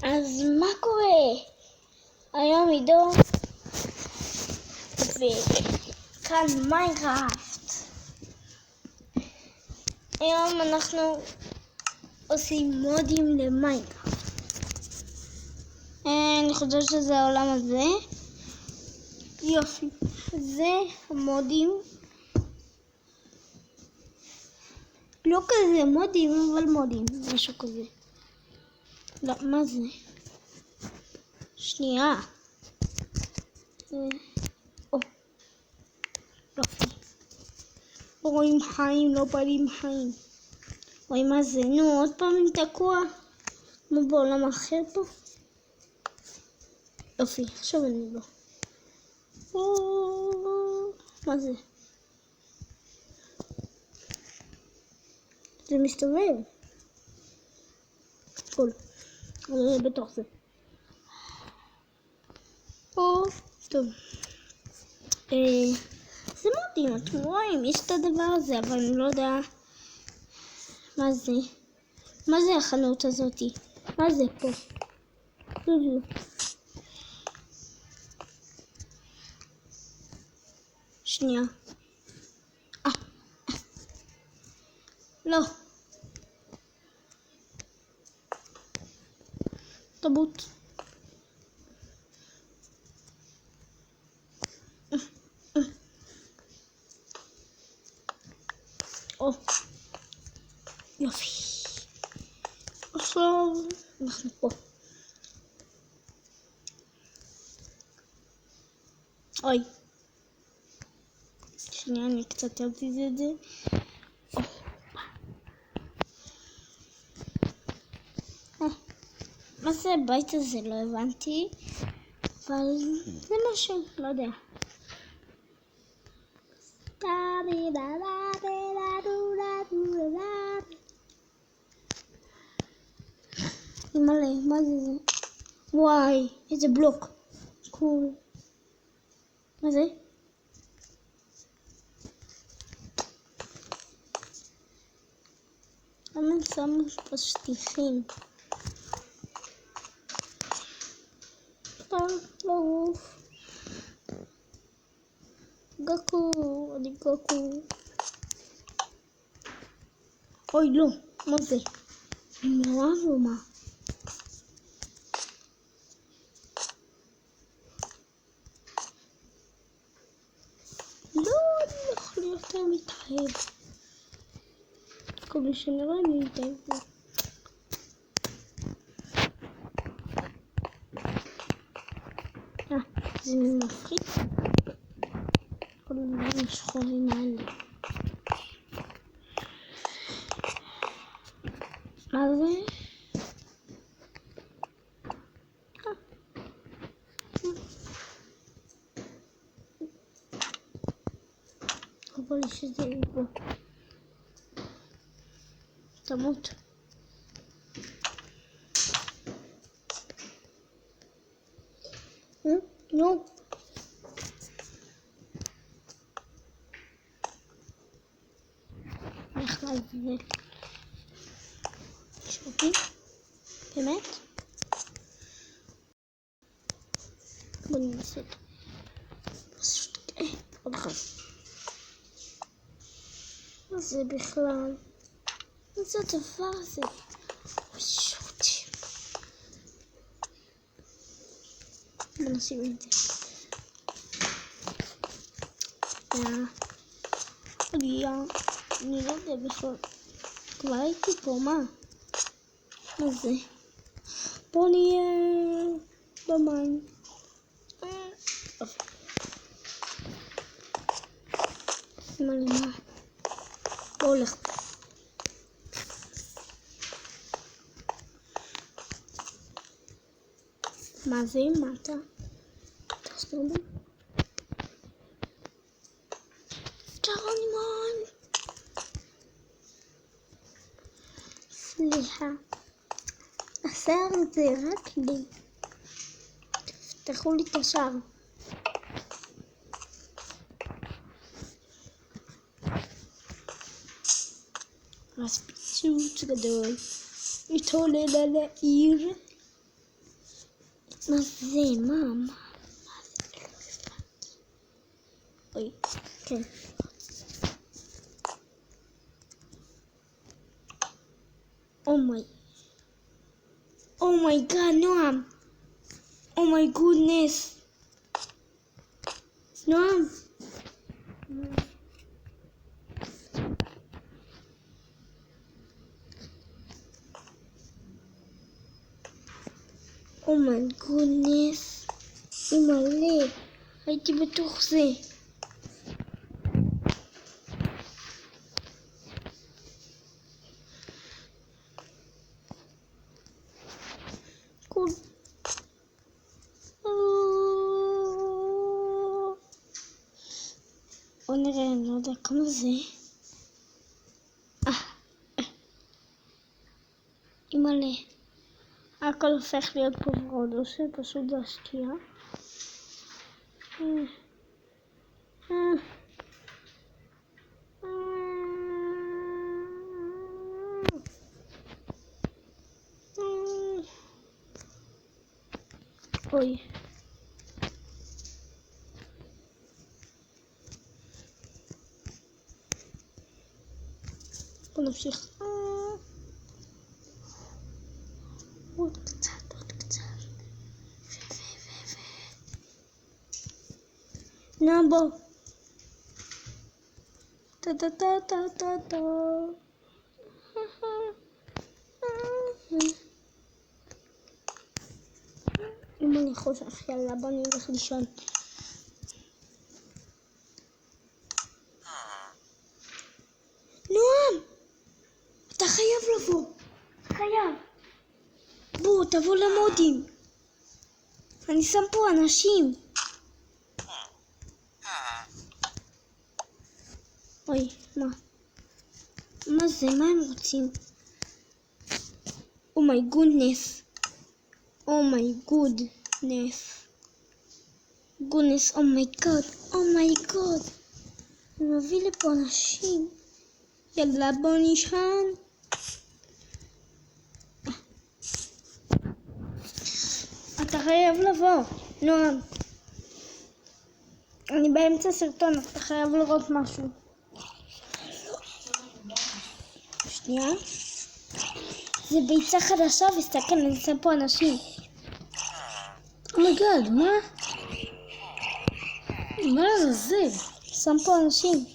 אז מה קורה? היום עידו וכאן מיינקראפט. היום אנחנו עושים מודים למיינקראפט. אני חושבת שזה העולם הזה. יופי, זה המודים. לא כזה מודים, אבל מודים, משהו כזה. לא, מה זה? שנייה. יופי. לא רואים חיים, לא פנים חיים. רואים מה זה? נו, עוד פעם תקוע. כמו בעולם אחר פה. יופי, עכשיו אני לא. מה זה? זה מסתובב. קול. זה בתוך זה. טוב. זה מדהים, אתם רואים, יש את הדבר הזה, אבל אני לא יודע מה זה. מה זה החנות הזאתי? מה זה פה? שנייה. לא. טעות. יופי. עכשיו אנחנו פה. אוי. שנייה, אני קצת אזיז את זה. מה זה הבית הזה? לא הבנתי. אבל זה משהו, לא יודע. מלא, מה זה? וואי, איזה בלוק. קול. מה זה? למה שמו פה שטיחים? לא. גקו, אני גקו. אוי, לא. מה זה? נורא או מה? לא, אני יכול יותר מתחייב. כל מי שנראה אני מתחייב. זה מפחיד. כל הדברים השחורים האלה. מה זה? אבל שזה פה. תמות. נו. איך להביא? שוטי? באמת? בוא ננסה. פשוט, עוד אחד. מה זה בכלל? מה זה הדבר הזה? שוטי. בוא נשים את זה. אני לא יודע בכלל. כבר הייתי פה, מה? מה זה? בוא נהיה במים. מה? לא הולך. מה זה? מה אתה? תסתובב. ג'רונימון. סליחה. השער זה רק לי. תפתחו לי את השער. אז פיצוץ גדול. התעולל על העיר. מה זה? מה? אוי, כן. אומייגאד, נועם. אומי גודנס. נועם. אומי גודנס. מלא. הייתי בתוך זה. בוא נראה, אני לא יודע כמה זה. מלא. הכל הופך להיות פה ורוד, או שפשוט להשקיע. אוי. בוא נמשיך. עוד קצת. בוא. טה. אם אני חושך, יאללה, בוא נלך לישון. נועם! אתה חייב לבוא. חייב. בוא, תבוא למודים. אני שם פה אנשים. אוי, מה? מה זה? מה הם רוצים? אומי גודנס. גודנס, אומייגאד. אני מביא לפה אנשים. יאללה, בוא נשען. אתה חייב לבוא, נועם. אני באמצע סרטון, אתה חייב לראות משהו. שנייה. זה ביצה חדשה, וסתכל, אני שם פה אנשים. אומייגאד, מה? מה זה? שם פה אנשים.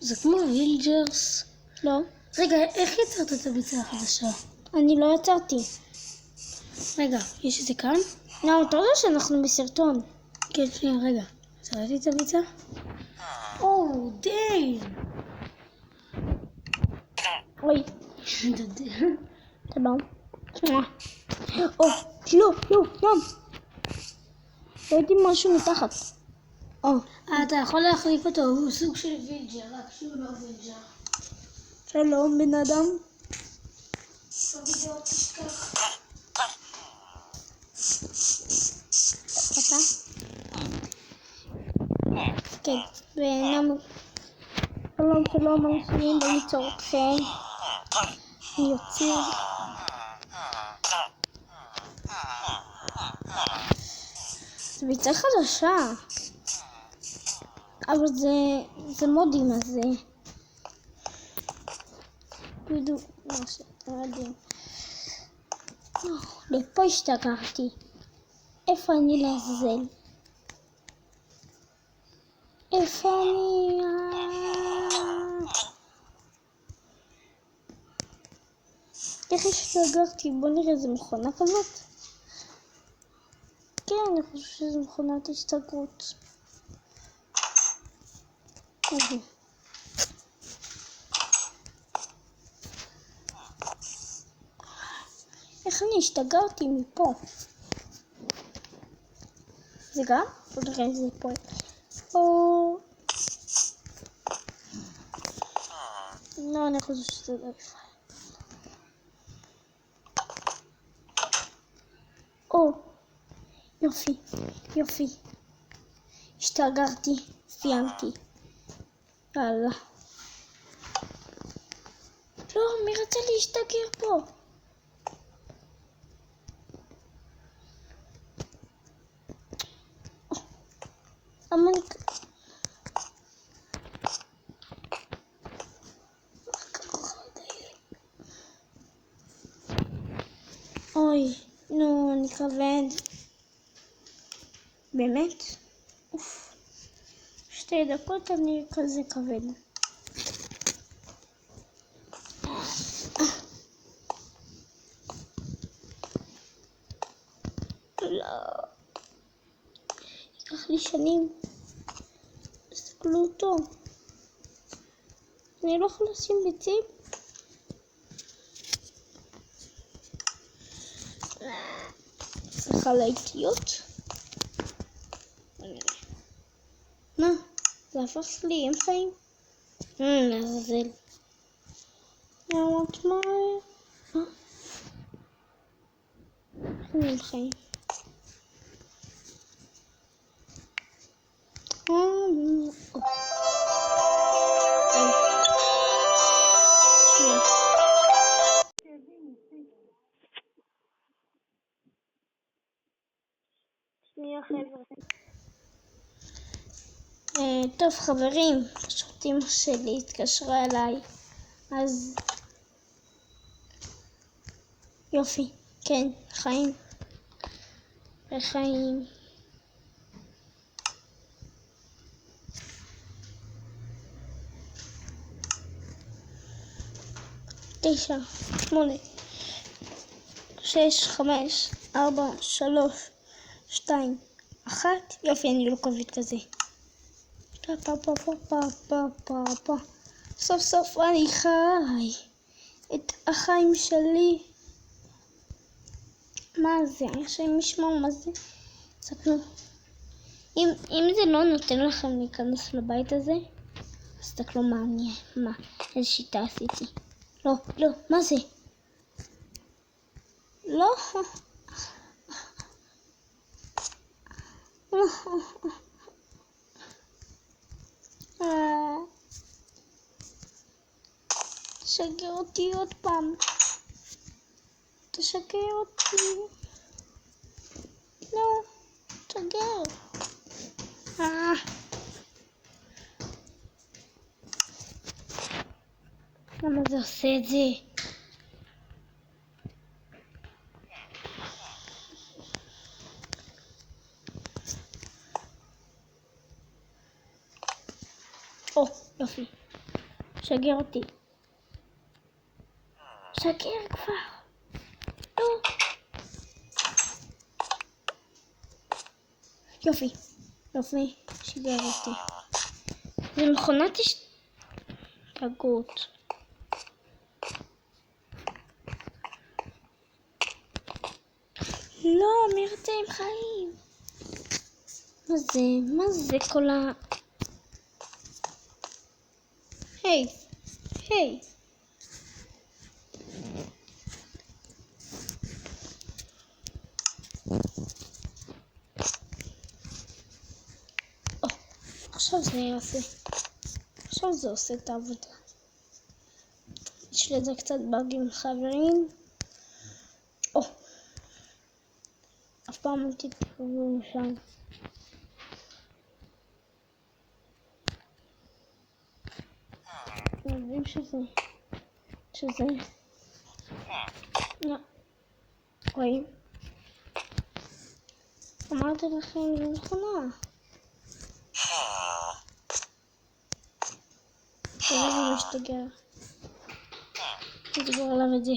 זה כמו וילג'רס. לא. רגע, איך יצרת את הביצה החדשה? אני לא יצרתי. רגע, יש את זה כאן? לא, אתה יודע שאנחנו בסרטון. כן, שנייה, רגע. יצרתי את הביצה? או, די! אוי. טוב. או, לא, נועם. ראיתי משהו מתחת. אתה יכול להחליף אותו, הוא סוג של וילג'ר, רק שהוא לא וילג'ר. שלום, בן אדם. בווידאו תשכח. אתה? כן, ונאמר. שלום, אנשים, בוא ניצור אתכם. אני יוצר. זה ביצה חדשה. אבל זה מודים, אז זה... תגידו מה שאתם יודעים. לפה השתגעתי. איפה אני לעזאזל? איפה אני... איך השתגעתי? בוא נראה, איזה מכונה כזאת? כן, אני חושב שזו מכונת השתגעות. איך אני השתגעתי מפה? זה גם? בוא נראה איזה פה. לא, אני חושב שזה לא יפה. יופי. השתגעתי, סיימתי. יאללה. לא, מי רצה להשתגר פה? אוי, נו, אני כבד. באמת? אוף. 2 דקות אני כזה כבד. לא. ייקח לי שנים. תסתכלו אותו. אני לא יכולה לשים ביצים. סליחה לאיטיות. מה? זה הפך לי, הם חיים? לעזאזל. אמרת מה? הם חיים. שנייה חבר'ה. טוב חברים, פשוט אמא שלי התקשרה אליי, אז יופי, כן, חיים. לחיים. תשע, 8, 6, 5, 4, 3, 2, 1. יופי, אני לא כובד כזה. פה. סוף סוף אני חי את החיים שלי. מה זה? השם ישמעו מה זה? סתנו. אם זה לא נותן לכם להיכנס לבית הזה, אז תסתכלו איזה שיטה עשיתי. לא, מה זה? לא. תשגר אותי עוד פעם. תשגר אותי. לא, תשגר. למה זה עושה את זה? יופי. שגר אותי. שגר כבר. לא. יופי. שגר אותי. זה מכונת השתגעות. לא, מי רוצה עם חיים? מה זה כל ה... היי. עכשיו זה עושה את העבודה. יש לזה קצת באגים חברים. אף פעם לא תתקרבו שם. יודעים שזה לא. רואים? אמרתי לכם זה נכונה. זה משתגר. תסגור עליו את זה.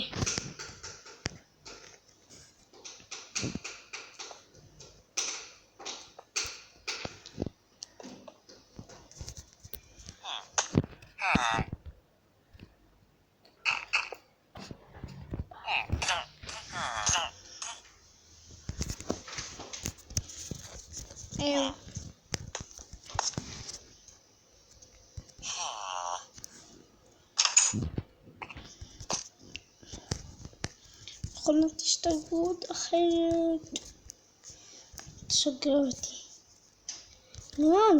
מכונת השתגעות אחרת. תשגר אותי. לאן?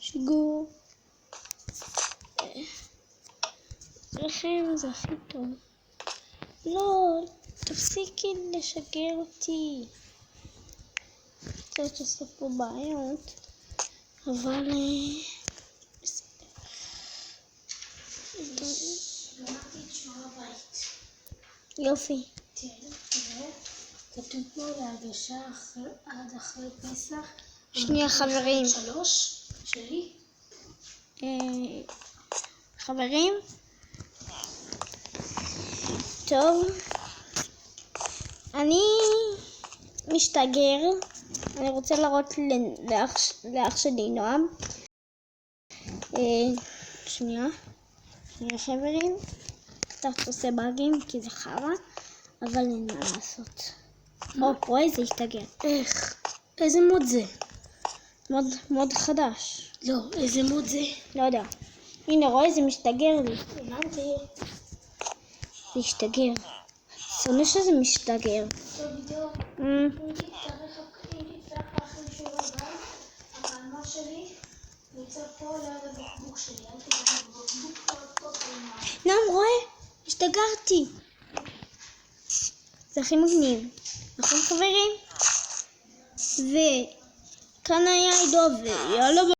שיגור. לכם זה הכי טוב. לא, תפסיקי לשגר אותי. קצת עושה פה בעיות, אבל בסדר. שיעורי הבית. יופי. תראה, כתוב פה להגשה עד אחרי פסח. שנייה חברים. 3 שלי. חברים. טוב. אני משתגר. אני רוצה להראות לאח שלי נועם. שנייה חברים. קצת עושה באגים כי זה חרא, אבל אין מה לעשות. רואה זה ישתגר. איך? איזה מוד זה? מוד חדש. לא, איזה מוד זה? לא יודע. הנה רואה זה משתגר לי. הבנתי. זה ישתגר. שונא שזה משתגר. טוב, עידו. אם תצטרך להכין שיעורי בית, המאמר שלי נמצא פה ליד הבקבוק שלי. אל תדאג, בקבוק פה כלומר. נעם רואה? השתגרתי. זה הכי מגניב. נכון חברים? וכאן היה עידו ויאללה